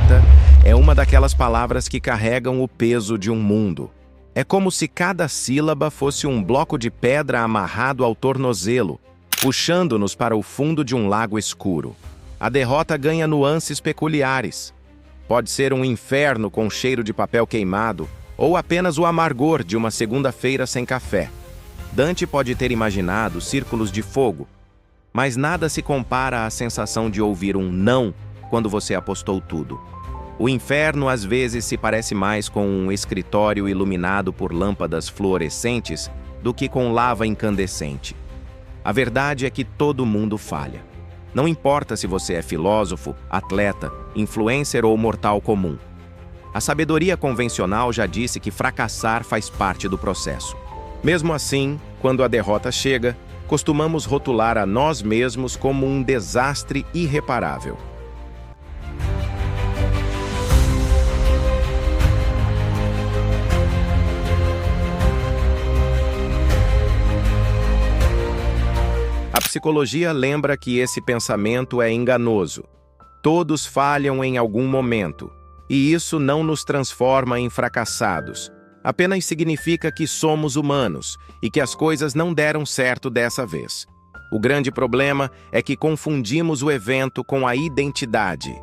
derrota é uma daquelas palavras que carregam o peso de um mundo. É como se cada sílaba fosse um bloco de pedra amarrado ao tornozelo, puxando-nos para o fundo de um lago escuro. A derrota ganha nuances peculiares. Pode ser um inferno com cheiro de papel queimado, ou apenas o amargor de uma segunda-feira sem café. Dante pode ter imaginado círculos de fogo, mas nada se compara à sensação de ouvir um não quando você apostou tudo. O inferno às vezes se parece mais com um escritório iluminado por lâmpadas fluorescentes do que com lava incandescente. A verdade é que todo mundo falha. Não importa se você é filósofo, atleta, influencer ou mortal comum. A sabedoria convencional já disse que fracassar faz parte do processo. Mesmo assim, quando a derrota chega, costumamos rotular a nós mesmos como um desastre irreparável. A psicologia lembra que esse pensamento é enganoso. Todos falham em algum momento, e isso não nos transforma em fracassados. Apenas significa que somos humanos e que as coisas não deram certo dessa vez. O grande problema é que confundimos o evento com a identidade.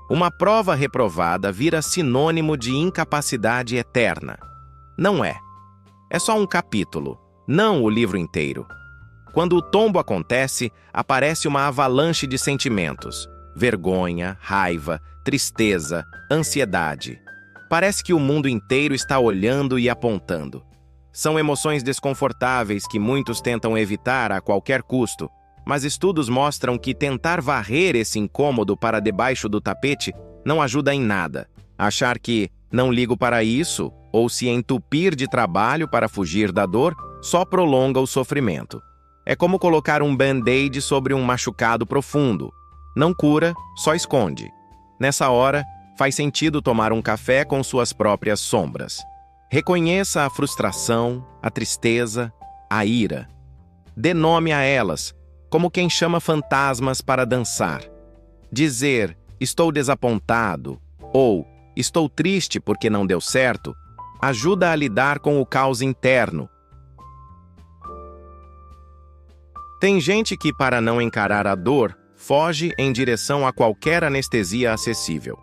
Uma prova reprovada vira sinônimo de incapacidade eterna. Não é. É só um capítulo, não o livro inteiro. Quando o tombo acontece, aparece uma avalanche de sentimentos: vergonha, raiva, tristeza, ansiedade. Parece que o mundo inteiro está olhando e apontando. São emoções desconfortáveis que muitos tentam evitar a qualquer custo, mas estudos mostram que tentar varrer esse incômodo para debaixo do tapete não ajuda em nada. Achar que não ligo para isso ou se entupir de trabalho para fugir da dor só prolonga o sofrimento. É como colocar um band-aid sobre um machucado profundo. Não cura, só esconde. Nessa hora, faz sentido tomar um café com suas próprias sombras. Reconheça a frustração, a tristeza, a ira. Dê nome a elas, como quem chama fantasmas para dançar. Dizer, estou desapontado, ou estou triste porque não deu certo, ajuda a lidar com o caos interno. Tem gente que, para não encarar a dor, foge em direção a qualquer anestesia acessível.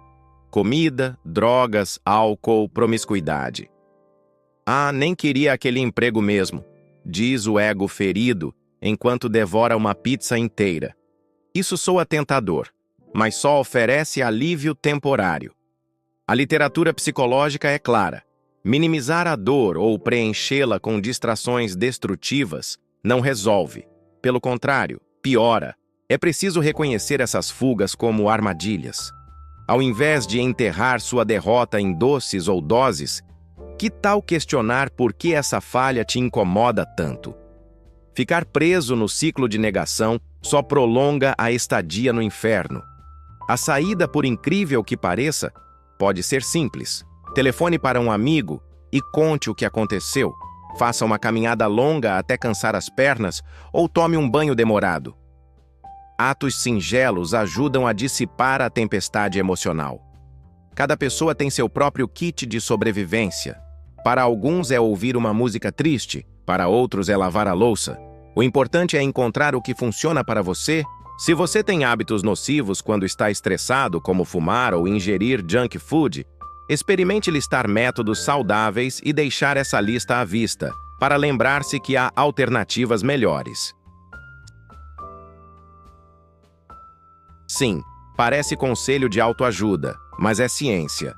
Comida, drogas, álcool, promiscuidade. Ah, nem queria aquele emprego mesmo, diz o ego ferido, enquanto devora uma pizza inteira. Isso soa tentador, mas só oferece alívio temporário. A literatura psicológica é clara. Minimizar a dor ou preenchê-la com distrações destrutivas não resolve. Pelo contrário, piora. É preciso reconhecer essas fugas como armadilhas. Ao invés de enterrar sua derrota em doces ou doses, que tal questionar por que essa falha te incomoda tanto? Ficar preso no ciclo de negação só prolonga a estadia no inferno. A saída, por incrível que pareça, pode ser simples. Telefone para um amigo e conte o que aconteceu. Faça uma caminhada longa até cansar as pernas ou tome um banho demorado. Atos singelos ajudam a dissipar a tempestade emocional. Cada pessoa tem seu próprio kit de sobrevivência. Para alguns é ouvir uma música triste, para outros é lavar a louça. O importante é encontrar o que funciona para você. Se você tem hábitos nocivos quando está estressado, como fumar ou ingerir junk food, experimente listar métodos saudáveis e deixar essa lista à vista, para lembrar-se que há alternativas melhores. Sim, parece conselho de autoajuda, mas é ciência.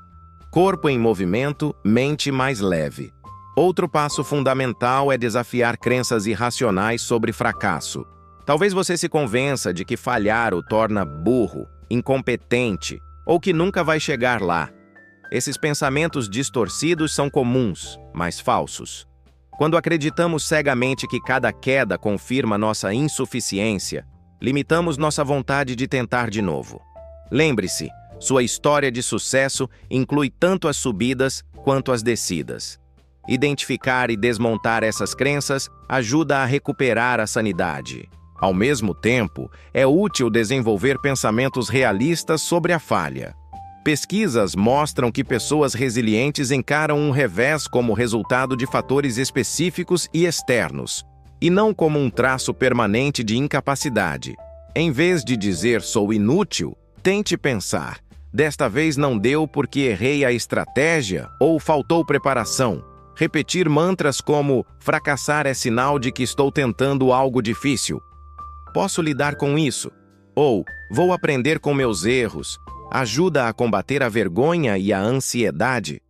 Corpo em movimento, mente mais leve. Outro passo fundamental é desafiar crenças irracionais sobre fracasso. Talvez você se convença de que falhar o torna burro, incompetente, ou que nunca vai chegar lá. Esses pensamentos distorcidos são comuns, mas falsos. Quando acreditamos cegamente que cada queda confirma nossa insuficiência, limitamos nossa vontade de tentar de novo. Lembre-se, sua história de sucesso inclui tanto as subidas quanto as descidas. Identificar e desmontar essas crenças ajuda a recuperar a sanidade. Ao mesmo tempo, é útil desenvolver pensamentos realistas sobre a falha. Pesquisas mostram que pessoas resilientes encaram um revés como resultado de fatores específicos e externos, e não como um traço permanente de incapacidade. Em vez de dizer "sou inútil", tente pensar: desta vez não deu porque errei a estratégia ou faltou preparação. Repetir mantras como "fracassar é sinal de que estou tentando algo difícil", "posso lidar com isso", ou "vou aprender com meus erros", ajuda a combater a vergonha e a ansiedade.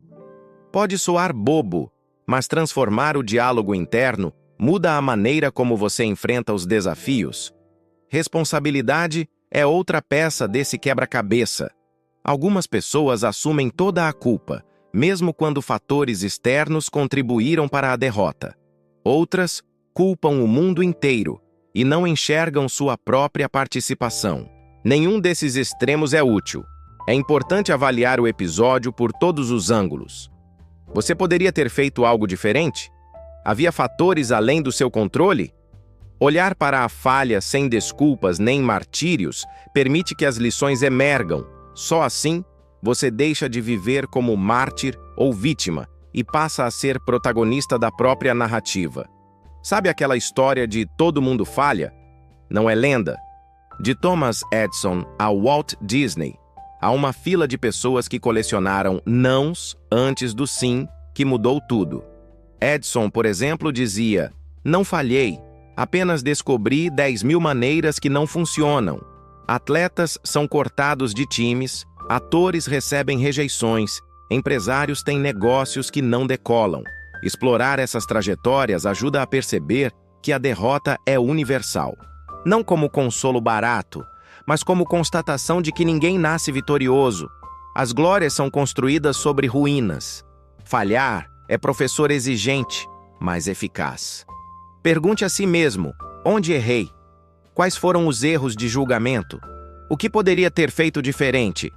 Pode soar bobo, mas transformar o diálogo interno muda a maneira como você enfrenta os desafios. Responsabilidade é outra peça desse quebra-cabeça. Algumas pessoas assumem toda a culpa, mesmo quando fatores externos contribuíram para a derrota. Outras culpam o mundo inteiro e não enxergam sua própria participação. Nenhum desses extremos é útil. É importante avaliar o episódio por todos os ângulos. Você poderia ter feito algo diferente? Havia fatores além do seu controle? Olhar para a falha sem desculpas nem martírios permite que as lições emergam. Só assim, você deixa de viver como mártir ou vítima e passa a ser protagonista da própria narrativa. Sabe aquela história de "todo mundo falha"? Não é lenda. De Thomas Edison a Walt Disney, há uma fila de pessoas que colecionaram nãos antes do sim, que mudou tudo. Edison, por exemplo, dizia: "Não falhei, apenas descobri 10.000 maneiras que não funcionam." Atletas são cortados de times, atores recebem rejeições, empresários têm negócios que não decolam. Explorar essas trajetórias ajuda a perceber que a derrota é universal. Não como consolo barato, mas como constatação de que ninguém nasce vitorioso. As glórias são construídas sobre ruínas. Falhar é professor exigente, mas eficaz. Pergunte a si mesmo: onde errei? Quais foram os erros de julgamento? O que poderia ter feito diferente?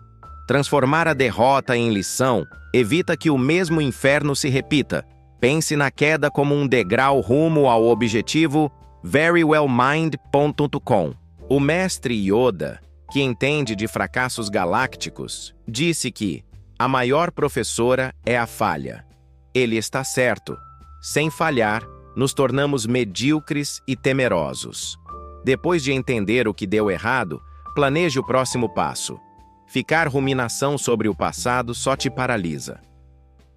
Transformar a derrota em lição evita que o mesmo inferno se repita. Pense na queda como um degrau rumo ao objetivo verywellmind.com. O mestre Yoda, que entende de fracassos galácticos, disse que a maior professora é a falha. Ele está certo. Sem falhar, nos tornamos medíocres e temerosos. Depois de entender o que deu errado, planeje o próximo passo. Ficar ruminação sobre o passado só te paralisa.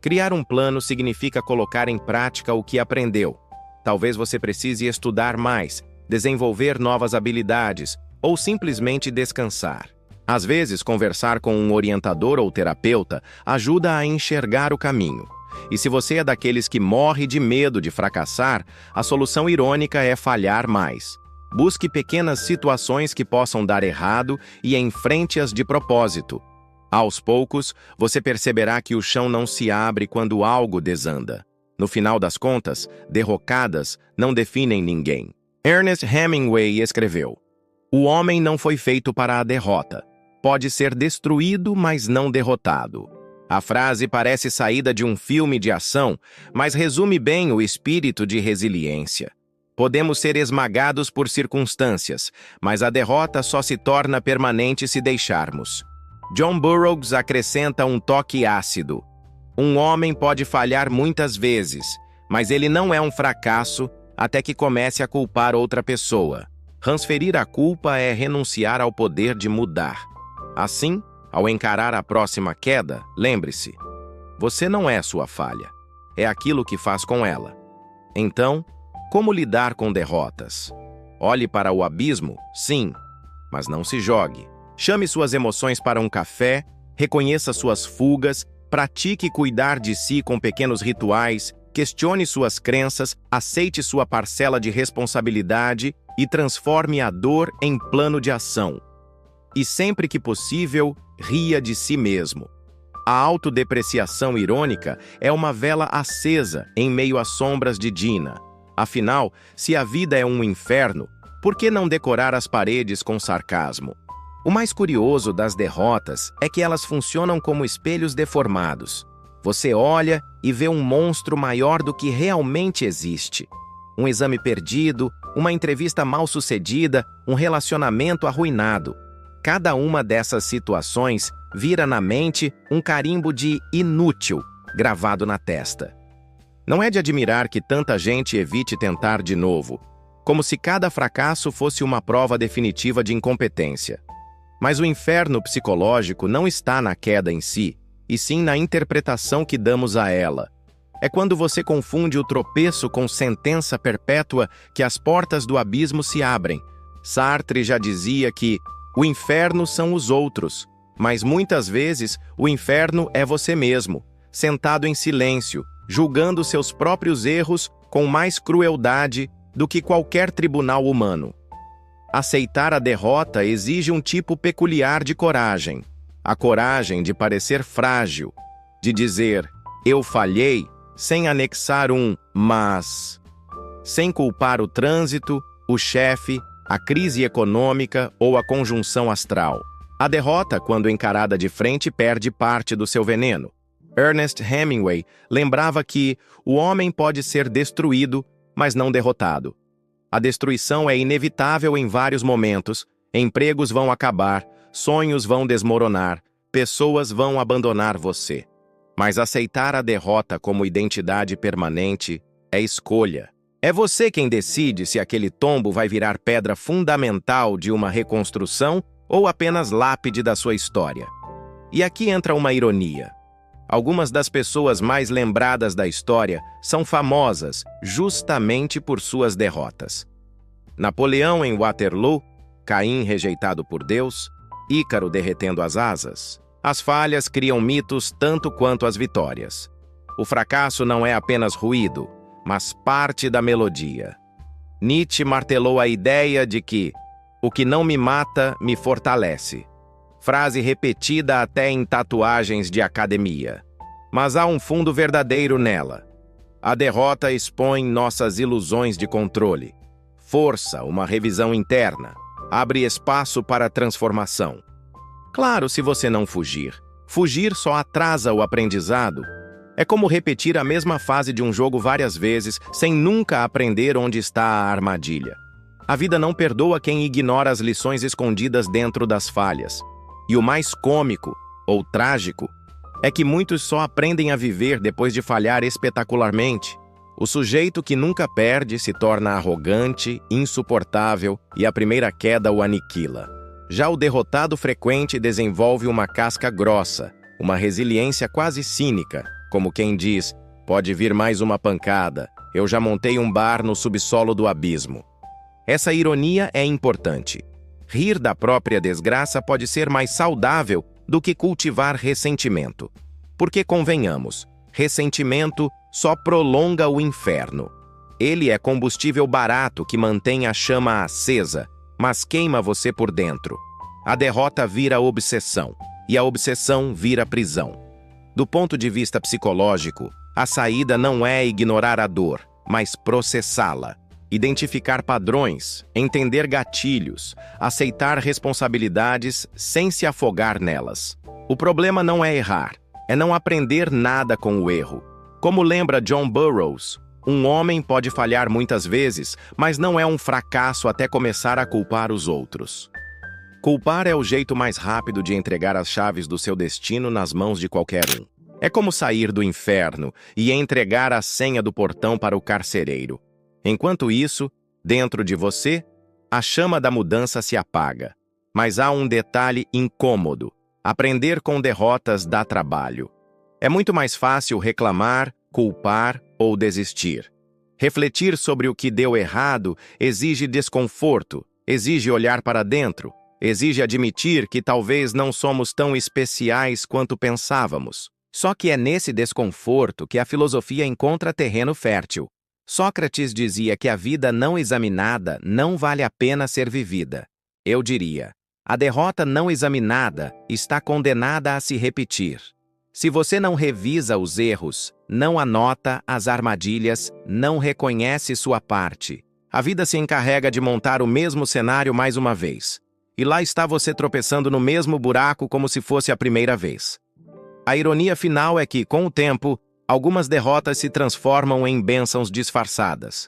Criar um plano significa colocar em prática o que aprendeu. Talvez você precise estudar mais, desenvolver novas habilidades ou simplesmente descansar. Às vezes, conversar com um orientador ou terapeuta ajuda a enxergar o caminho. E se você é daqueles que morre de medo de fracassar, a solução irônica é falhar mais. Busque pequenas situações que possam dar errado e enfrente-as de propósito. Aos poucos, você perceberá que o chão não se abre quando algo desanda. No final das contas, derrocadas não definem ninguém. Ernest Hemingway escreveu: "O homem não foi feito para a derrota. Pode ser destruído, mas não derrotado." A frase parece saída de um filme de ação, mas resume bem o espírito de resiliência. Podemos ser esmagados por circunstâncias, mas a derrota só se torna permanente se deixarmos. John Burroughs acrescenta um toque ácido: "Um homem pode falhar muitas vezes, mas ele não é um fracasso até que comece a culpar outra pessoa. Transferir a culpa é renunciar ao poder de mudar." Assim, ao encarar a próxima queda, lembre-se: você não é sua falha, é aquilo que faz com ela. Então, como lidar com derrotas? Olhe para o abismo, sim, mas não se jogue. Chame suas emoções para um café, reconheça suas fugas, pratique cuidar de si com pequenos rituais, questione suas crenças, aceite sua parcela de responsabilidade e transforme a dor em plano de ação. E sempre que possível, ria de si mesmo. A autodepreciação irônica é uma vela acesa em meio às sombras de Dina. Afinal, se a vida é um inferno, por que não decorar as paredes com sarcasmo? O mais curioso das derrotas é que elas funcionam como espelhos deformados. Você olha e vê um monstro maior do que realmente existe. Um exame perdido, uma entrevista mal-sucedida, um relacionamento arruinado. Cada uma dessas situações vira na mente um carimbo de inútil gravado na testa. Não é de admirar que tanta gente evite tentar de novo, como se cada fracasso fosse uma prova definitiva de incompetência. Mas o inferno psicológico não está na queda em si, e sim na interpretação que damos a ela. É quando você confunde o tropeço com sentença perpétua que as portas do abismo se abrem. Sartre já dizia que o inferno são os outros, mas muitas vezes o inferno é você mesmo, sentado em silêncio, julgando seus próprios erros com mais crueldade do que qualquer tribunal humano. Aceitar a derrota exige um tipo peculiar de coragem. A coragem de parecer frágil, de dizer, eu falhei, sem anexar um mas, sem culpar o trânsito, o chefe, a crise econômica ou a conjunção astral. A derrota, quando encarada de frente, perde parte do seu veneno. Ernest Hemingway lembrava que o homem pode ser destruído, mas não derrotado. A destruição é inevitável em vários momentos, empregos vão acabar, sonhos vão desmoronar, pessoas vão abandonar você. Mas aceitar a derrota como identidade permanente é escolha. É você quem decide se aquele tombo vai virar pedra fundamental de uma reconstrução ou apenas lápide da sua história. E aqui entra uma ironia. Algumas das pessoas mais lembradas da história são famosas justamente por suas derrotas. Napoleão em Waterloo, Caim rejeitado por Deus, Ícaro derretendo as asas. As falhas criam mitos tanto quanto as vitórias. O fracasso não é apenas ruído, mas parte da melodia. Nietzsche martelou a ideia de que o que não me mata me fortalece. Frase repetida até em tatuagens de academia. Mas há um fundo verdadeiro nela. A derrota expõe nossas ilusões de controle. Força uma revisão interna. Abre espaço para transformação. Claro, se você não fugir. Fugir só atrasa o aprendizado. É como repetir a mesma fase de um jogo várias vezes, sem nunca aprender onde está a armadilha. A vida não perdoa quem ignora as lições escondidas dentro das falhas. E o mais cômico, ou trágico, é que muitos só aprendem a viver depois de falhar espetacularmente. O sujeito que nunca perde se torna arrogante, insuportável e a primeira queda o aniquila. Já o derrotado frequente desenvolve uma casca grossa, uma resiliência quase cínica, como quem diz, pode vir mais uma pancada, eu já montei um bar no subsolo do abismo. Essa ironia é importante. Rir da própria desgraça pode ser mais saudável do que cultivar ressentimento. Porque, convenhamos, ressentimento só prolonga o inferno. Ele é combustível barato que mantém a chama acesa, mas queima você por dentro. A derrota vira obsessão, e a obsessão vira prisão. Do ponto de vista psicológico, a saída não é ignorar a dor, mas processá-la. Identificar padrões, entender gatilhos, aceitar responsabilidades sem se afogar nelas. O problema não é errar, é não aprender nada com o erro. Como lembra John Burroughs, um homem pode falhar muitas vezes, mas não é um fracasso até começar a culpar os outros. Culpar é o jeito mais rápido de entregar as chaves do seu destino nas mãos de qualquer um. É como sair do inferno e entregar a senha do portão para o carcereiro. Enquanto isso, dentro de você, a chama da mudança se apaga. Mas há um detalhe incômodo. Aprender com derrotas dá trabalho. É muito mais fácil reclamar, culpar ou desistir. Refletir sobre o que deu errado exige desconforto, exige olhar para dentro, exige admitir que talvez não somos tão especiais quanto pensávamos. Só que é nesse desconforto que a filosofia encontra terreno fértil. Sócrates dizia que a vida não examinada não vale a pena ser vivida. Eu diria, a derrota não examinada está condenada a se repetir. Se você não revisa os erros, não anota as armadilhas, não reconhece sua parte, a vida se encarrega de montar o mesmo cenário mais uma vez. E lá está você tropeçando no mesmo buraco como se fosse a primeira vez. A ironia final é que, com o tempo, algumas derrotas se transformam em bênçãos disfarçadas.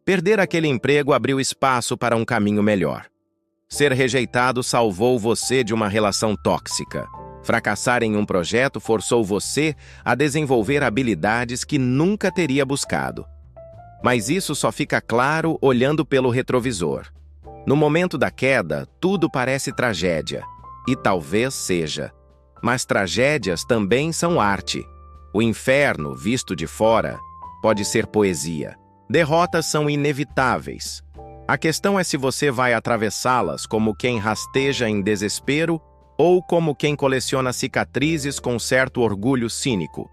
Perder aquele emprego abriu espaço para um caminho melhor. Ser rejeitado salvou você de uma relação tóxica. Fracassar em um projeto forçou você a desenvolver habilidades que nunca teria buscado. Mas isso só fica claro olhando pelo retrovisor. No momento da queda, tudo parece tragédia. E talvez seja. Mas tragédias também são arte. O inferno, visto de fora, pode ser poesia. Derrotas são inevitáveis. A questão é se você vai atravessá-las como quem rasteja em desespero ou como quem coleciona cicatrizes com certo orgulho cínico.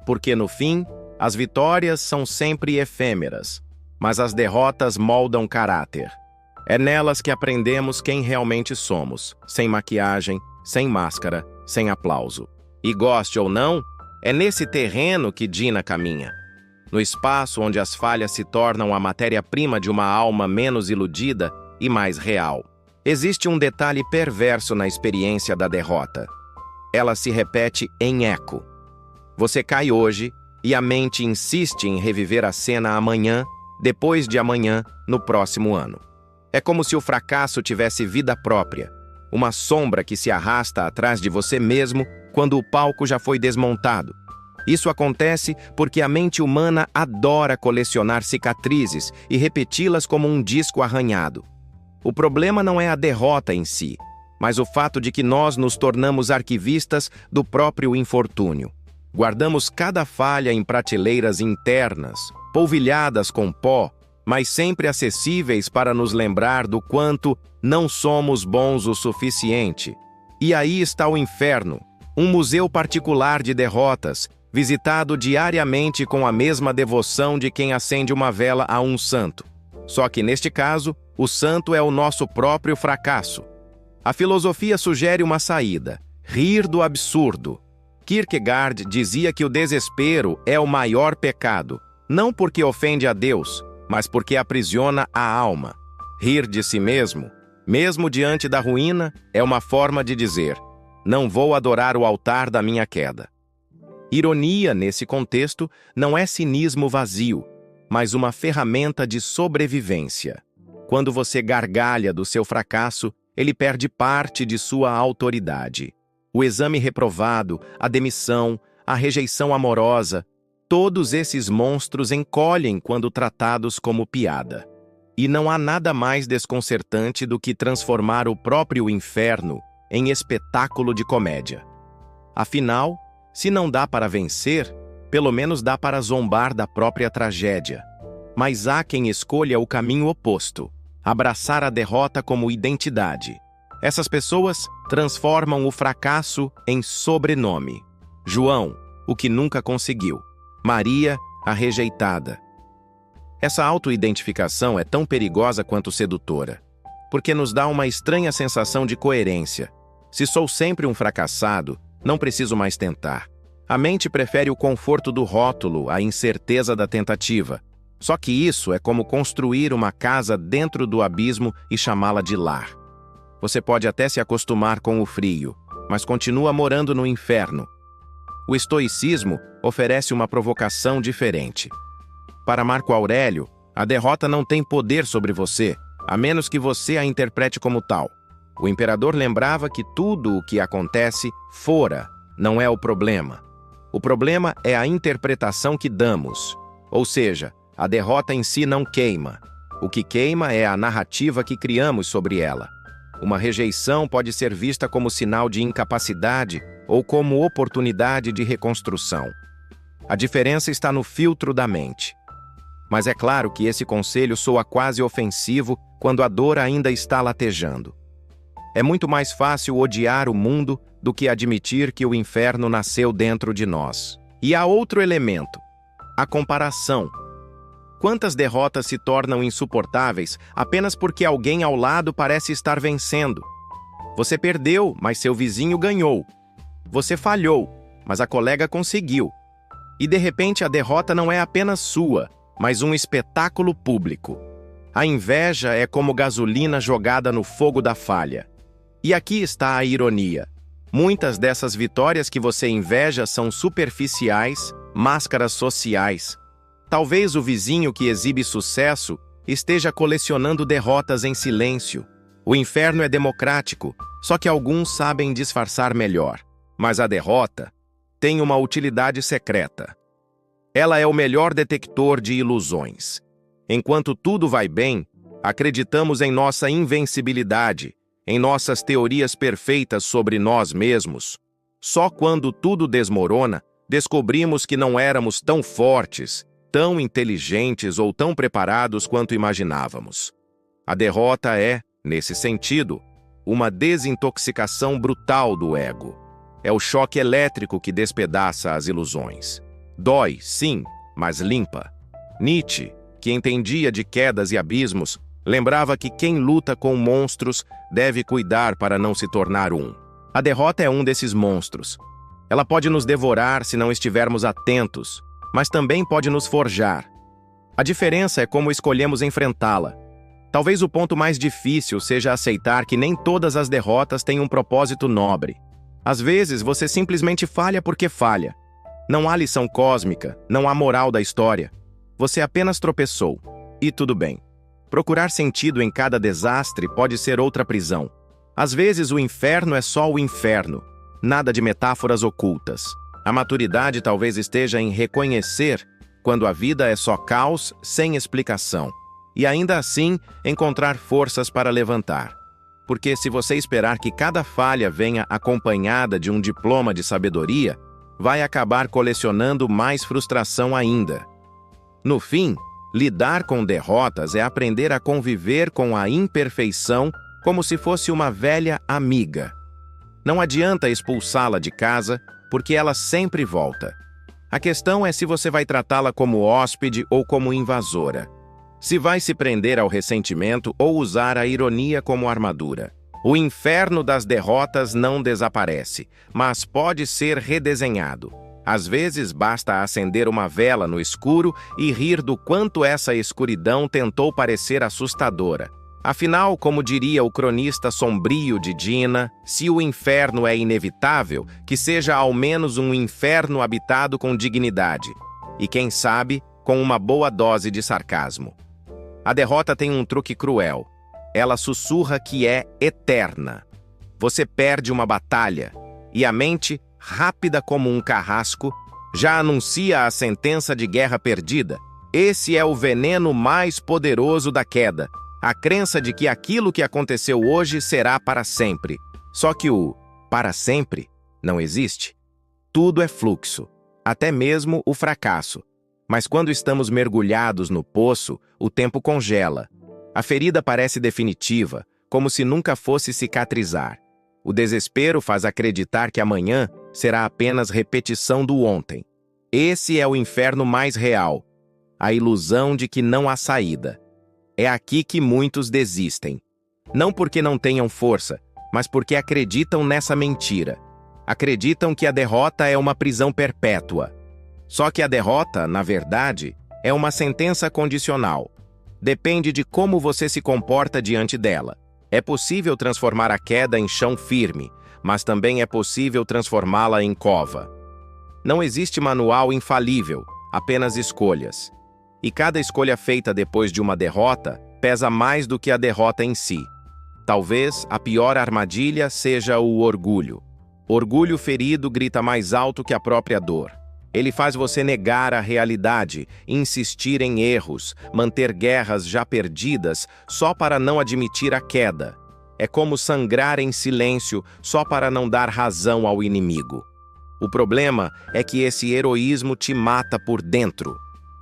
Porque, no fim, as vitórias são sempre efêmeras, mas as derrotas moldam caráter. É nelas que aprendemos quem realmente somos, sem maquiagem, sem máscara, sem aplauso. E goste ou não, é nesse terreno que Dina caminha. No espaço onde as falhas se tornam a matéria-prima de uma alma menos iludida e mais real. Existe um detalhe perverso na experiência da derrota. Ela se repete em eco. Você cai hoje e a mente insiste em reviver a cena amanhã, depois de amanhã, no próximo ano. É como se o fracasso tivesse vida própria, uma sombra que se arrasta atrás de você mesmo quando o palco já foi desmontado. Isso acontece porque a mente humana adora colecionar cicatrizes e repeti-las como um disco arranhado. O problema não é a derrota em si, mas o fato de que nós nos tornamos arquivistas do próprio infortúnio. Guardamos cada falha em prateleiras internas, polvilhadas com pó, mas sempre acessíveis para nos lembrar do quanto não somos bons o suficiente. E aí está o inferno, um museu particular de derrotas, visitado diariamente com a mesma devoção de quem acende uma vela a um santo. Só que, neste caso, o santo é o nosso próprio fracasso. A filosofia sugere uma saída: rir do absurdo. Kierkegaard dizia que o desespero é o maior pecado, não porque ofende a Deus, mas porque aprisiona a alma. Rir de si mesmo, mesmo diante da ruína, é uma forma de dizer: não vou adorar o altar da minha queda. Ironia, nesse contexto, não é cinismo vazio, mas uma ferramenta de sobrevivência. Quando você gargalha do seu fracasso, ele perde parte de sua autoridade. O exame reprovado, a demissão, a rejeição amorosa, todos esses monstros encolhem quando tratados como piada. E não há nada mais desconcertante do que transformar o próprio inferno em espetáculo de comédia. Afinal, se não dá para vencer, pelo menos dá para zombar da própria tragédia. Mas há quem escolha o caminho oposto, abraçar a derrota como identidade. Essas pessoas transformam o fracasso em sobrenome. João, o que nunca conseguiu. Maria, a rejeitada. Essa autoidentificação é tão perigosa quanto sedutora, porque nos dá uma estranha sensação de coerência. Se sou sempre um fracassado, não preciso mais tentar. A mente prefere o conforto do rótulo à incerteza da tentativa. Só que isso é como construir uma casa dentro do abismo e chamá-la de lar. Você pode até se acostumar com o frio, mas continua morando no inferno. O estoicismo oferece uma provocação diferente. Para Marco Aurélio, a derrota não tem poder sobre você, a menos que você a interprete como tal. O imperador lembrava que tudo o que acontece fora não é o problema. O problema é a interpretação que damos. Ou seja, a derrota em si não queima. O que queima é a narrativa que criamos sobre ela. Uma rejeição pode ser vista como sinal de incapacidade ou como oportunidade de reconstrução. A diferença está no filtro da mente. Mas é claro que esse conselho soa quase ofensivo quando a dor ainda está latejando. É muito mais fácil odiar o mundo do que admitir que o inferno nasceu dentro de nós. E há outro elemento: a comparação. Quantas derrotas se tornam insuportáveis apenas porque alguém ao lado parece estar vencendo? Você perdeu, mas seu vizinho ganhou. Você falhou, mas a colega conseguiu. E de repente a derrota não é apenas sua, mas um espetáculo público. A inveja é como gasolina jogada no fogo da falha. E aqui está a ironia. Muitas dessas vitórias que você inveja são superficiais, máscaras sociais. Talvez o vizinho que exibe sucesso esteja colecionando derrotas em silêncio. O inferno é democrático, só que alguns sabem disfarçar melhor. Mas a derrota tem uma utilidade secreta. Ela é o melhor detector de ilusões. Enquanto tudo vai bem, acreditamos em nossa invencibilidade, em nossas teorias perfeitas sobre nós mesmos. Só quando tudo desmorona, descobrimos que não éramos tão fortes, tão inteligentes ou tão preparados quanto imaginávamos. A derrota é, nesse sentido, uma desintoxicação brutal do ego. É o choque elétrico que despedaça as ilusões. Dói, sim, mas limpa. Nietzsche, que entendia de quedas e abismos, lembrava que quem luta com monstros deve cuidar para não se tornar um. A derrota é um desses monstros. Ela pode nos devorar se não estivermos atentos, mas também pode nos forjar. A diferença é como escolhemos enfrentá-la. Talvez o ponto mais difícil seja aceitar que nem todas as derrotas têm um propósito nobre. Às vezes, você simplesmente falha porque falha. Não há lição cósmica, não há moral da história. Você apenas tropeçou. E tudo bem. Procurar sentido em cada desastre pode ser outra prisão. Às vezes, o inferno é só o inferno. Nada de metáforas ocultas. A maturidade talvez esteja em reconhecer quando a vida é só caos sem explicação. E ainda assim, encontrar forças para levantar. Porque se você esperar que cada falha venha acompanhada de um diploma de sabedoria, vai acabar colecionando mais frustração ainda. No fim, lidar com derrotas é aprender a conviver com a imperfeição como se fosse uma velha amiga. Não adianta expulsá-la de casa, porque ela sempre volta. A questão é se você vai tratá-la como hóspede ou como invasora. Se vai se prender ao ressentimento ou usar a ironia como armadura. O inferno das derrotas não desaparece, mas pode ser redesenhado. Às vezes basta acender uma vela no escuro e rir do quanto essa escuridão tentou parecer assustadora. Afinal, como diria o cronista sombrio de Dina, se o inferno é inevitável, que seja ao menos um inferno habitado com dignidade. E quem sabe, com uma boa dose de sarcasmo. A derrota tem um truque cruel. Ela sussurra que é eterna. Você perde uma batalha, e a mente, rápida como um carrasco, já anuncia a sentença de guerra perdida. Esse é o veneno mais poderoso da queda. A crença de que aquilo que aconteceu hoje será para sempre. Só que o para sempre não existe. Tudo é fluxo, até mesmo o fracasso. Mas quando estamos mergulhados no poço, o tempo congela. A ferida parece definitiva, como se nunca fosse cicatrizar. O desespero faz acreditar que amanhã será apenas repetição do ontem. Esse é o inferno mais real, a ilusão de que não há saída. É aqui que muitos desistem. Não porque não tenham força, mas porque acreditam nessa mentira. Acreditam que a derrota é uma prisão perpétua. Só que a derrota, na verdade, é uma sentença condicional. Depende de como você se comporta diante dela. É possível transformar a queda em chão firme, mas também é possível transformá-la em cova. Não existe manual infalível, apenas escolhas. E cada escolha feita depois de uma derrota pesa mais do que a derrota em si. Talvez a pior armadilha seja o orgulho. Orgulho ferido grita mais alto que a própria dor. Ele faz você negar a realidade, insistir em erros, manter guerras já perdidas só para não admitir a queda. É como sangrar em silêncio só para não dar razão ao inimigo. O problema é que esse heroísmo te mata por dentro.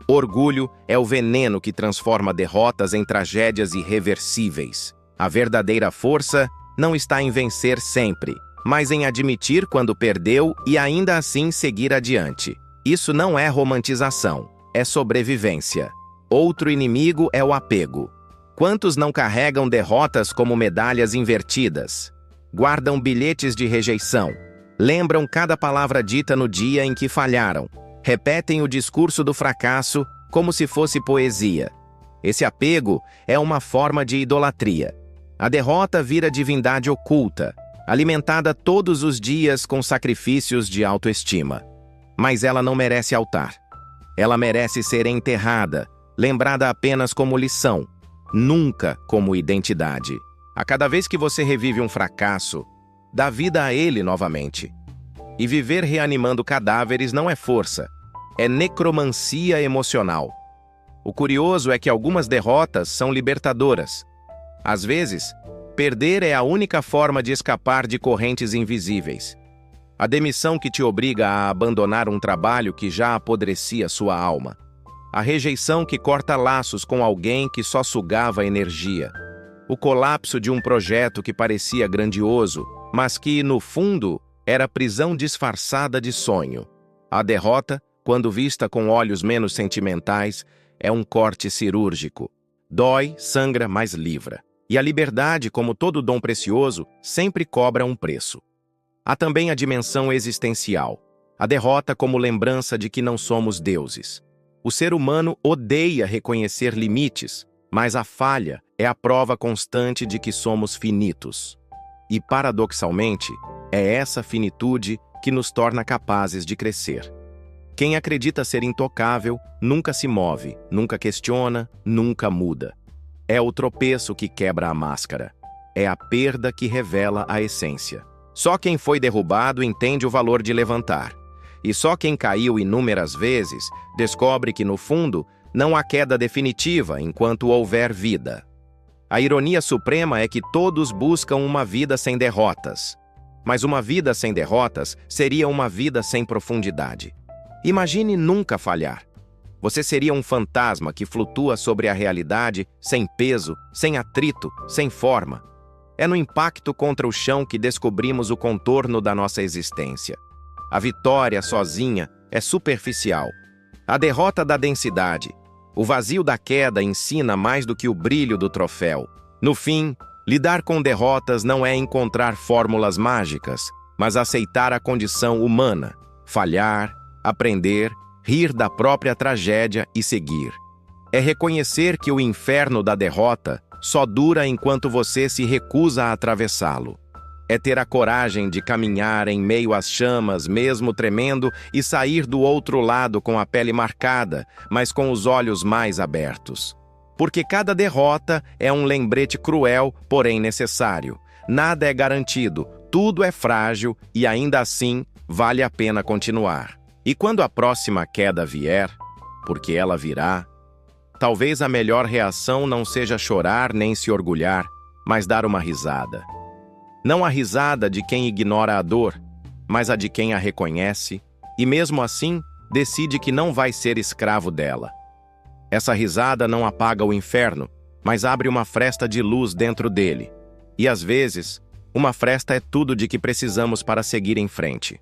Orgulho é o veneno que transforma derrotas em tragédias irreversíveis. A verdadeira força não está em vencer sempre, mas em admitir quando perdeu e ainda assim seguir adiante. Isso não é romantização, é sobrevivência. Outro inimigo é o apego. Quantos não carregam derrotas como medalhas invertidas? Guardam bilhetes de rejeição. Lembram cada palavra dita no dia em que falharam. Repetem o discurso do fracasso como se fosse poesia. Esse apego é uma forma de idolatria. A derrota vira divindade oculta, alimentada todos os dias com sacrifícios de autoestima. Mas ela não merece altar. Ela merece ser enterrada, lembrada apenas como lição, nunca como identidade. A cada vez que você revive um fracasso, dá vida a ele novamente. E viver reanimando cadáveres não é força, é necromancia emocional. O curioso é que algumas derrotas são libertadoras. Às vezes, perder é a única forma de escapar de correntes invisíveis. A demissão que te obriga a abandonar um trabalho que já apodrecia sua alma. A rejeição que corta laços com alguém que só sugava energia. O colapso de um projeto que parecia grandioso, mas que, no fundo, era prisão disfarçada de sonho. A derrota, quando vista com olhos menos sentimentais, é um corte cirúrgico. Dói, sangra, mas livra. E a liberdade, como todo dom precioso, sempre cobra um preço. Há também a dimensão existencial. A derrota como lembrança de que não somos deuses. O ser humano odeia reconhecer limites, mas a falha é a prova constante de que somos finitos. E, paradoxalmente, é essa finitude que nos torna capazes de crescer. Quem acredita ser intocável nunca se move, nunca questiona, nunca muda. É o tropeço que quebra a máscara. É a perda que revela a essência. Só quem foi derrubado entende o valor de levantar. E só quem caiu inúmeras vezes descobre que, no fundo, não há queda definitiva enquanto houver vida. A ironia suprema é que todos buscam uma vida sem derrotas. Mas uma vida sem derrotas seria uma vida sem profundidade. Imagine nunca falhar. Você seria um fantasma que flutua sobre a realidade sem peso, sem atrito, sem forma. É no impacto contra o chão que descobrimos o contorno da nossa existência. A vitória sozinha é superficial. A derrota dá densidade. O vazio da queda ensina mais do que o brilho do troféu. No fim, lidar com derrotas não é encontrar fórmulas mágicas, mas aceitar a condição humana, falhar, aprender, rir da própria tragédia e seguir. É reconhecer que o inferno da derrota só dura enquanto você se recusa a atravessá-lo. É ter a coragem de caminhar em meio às chamas, mesmo tremendo, e sair do outro lado com a pele marcada, mas com os olhos mais abertos. Porque cada derrota é um lembrete cruel, porém necessário. Nada é garantido, tudo é frágil e ainda assim vale a pena continuar. E quando a próxima queda vier, porque ela virá, talvez a melhor reação não seja chorar nem se orgulhar, mas dar uma risada. Não a risada de quem ignora a dor, mas a de quem a reconhece e, mesmo assim, decide que não vai ser escravo dela. Essa risada não apaga o inferno, mas abre uma fresta de luz dentro dele. E, às vezes, uma fresta é tudo de que precisamos para seguir em frente.